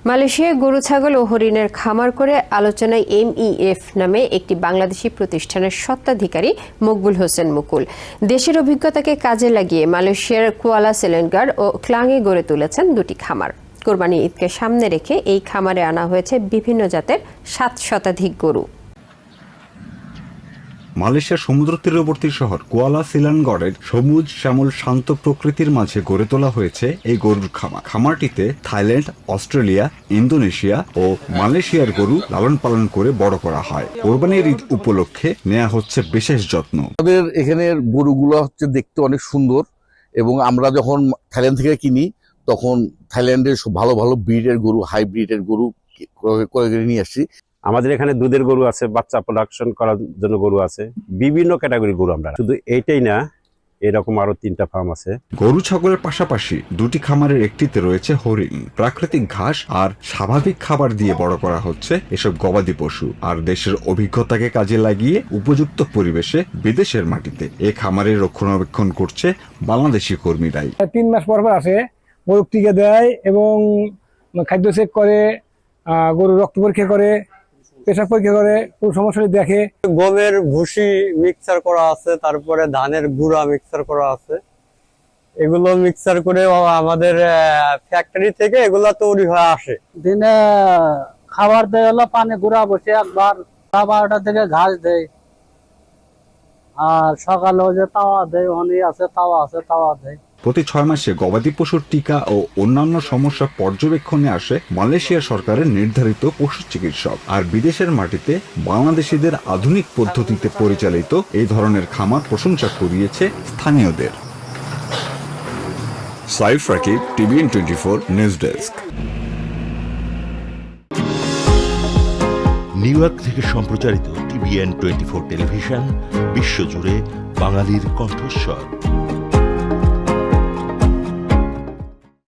মালয়েশিয়ায় গরু ছাগল ও হরিণের খামার করে আলোচনায় MEF নামে একটি বাংলাদেশি প্রতিষ্ঠানের স্বত্বাধিকারী মকবুল হোসেন মুকুল দেশের অভিজ্ঞতাকে কাজে লাগিয়ে মালয়েশিয়ার কুয়ালা সেলেনগার ও ক্লাঙে গড়ে তুলেছেন দুটি খামার। কোরবানি ঈদকে সামনে রেখে এই খামারে আনা হয়েছে বিভিন্ন জাতের 7 শতাধিক গরু। মালয়েশিয়ার সমুদ্র তীরবর্তী শহর কুয়ালা সিলানগড়ের সবুজ শ্যামল শান্ত প্রকৃতির মাঝে গড়ে তোলা হয়েছে এই গরুর খামার। খামারটিতে থাইল্যান্ড, অস্ট্রেলিয়া, ইন্দোনেশিয়া ও মালয়েশিয়ার গরু লালন পালন করে বড় করা হয়। কোরবানির ঈদ উপলক্ষে নেওয়া হচ্ছে বিশেষ যত্ন। আমাদের এখানের গরুগুলো হচ্ছে দেখতে অনেক সুন্দর, এবং আমরা যখন থাইল্যান্ড থেকে কিনি তখন থাইল্যান্ডের ভালো ভালো ব্রিডের গরু, হাইব্রিডের গরু করে নিয়ে আসছি। আমাদের এখানে দুধের গরু আছে, বাচ্চা প্রোডাকশন করার জন্য গরু আছে, বিভিন্ন ক্যাটাগরির গরু। আমরা শুধু এইটাই না, এরকম আরো 3টা ফার্ম আছে। গরু ছাগলের পাশাপাশি দুটি খামারের একটিতে রয়েছে হরিণ। প্রাকৃতিক ঘাস আর স্বাভাবিক খাবার দিয়ে বড় করা হচ্ছে এসব গবাদি পশু। আর দেশের অভিজ্ঞতাকে কাজে লাগিয়ে উপযুক্ত পরিবেশে বিদেশের মাটিতে এ খামারের রক্ষণাবেক্ষণ করছে বাংলাদেশি কর্মীরাই। 3 মাস পর আসে, গরু টিকা দেয় এবং খাদ্য চেক করে, গরুর রক্ত পরীক্ষা করে, পেশাব পরীক্ষা করে, কোন সমস্যা দেখে। গমের ভুসি মিক্সার করা আছে, তারপরে ধানের গুঁড়া মিক্সার করা আছে। এগুলো মিক্সার করে আমাদের ফ্যাক্টরি থেকে এগুলো তৈরি হয়ে আসে। দিনে খাবার দেয় হলো পানি গুঁড়া বসে একবার, 12টা থেকে ঘাস দেয়, আর সকালে যে তাওয়া দেয়, অনেক আছে তাওয়া আছে, তাওয়া দেয়। প্রতি 6 মাসে গবাদি পশুর টিকা ও অন্যান্য সমস্যা পর্যবেক্ষণে আসে মালয়েশিয়া সরকারের নির্ধারিত পশু চিকিৎসক। আর বিদেশের মাটিতে বাংলাদেশিদের আধুনিক পদ্ধতিতে পরিচালিত এই ধরনের খামার প্রশংসা কুড়িয়েছে স্থানীয়দের। Saif Rakib, TVN 24 news desk. New York থেকে সম্প্রচারিত TVN 24 টেলিভিশন বিশ্বজুড়ে বাঙালির কণ্ঠস্বর।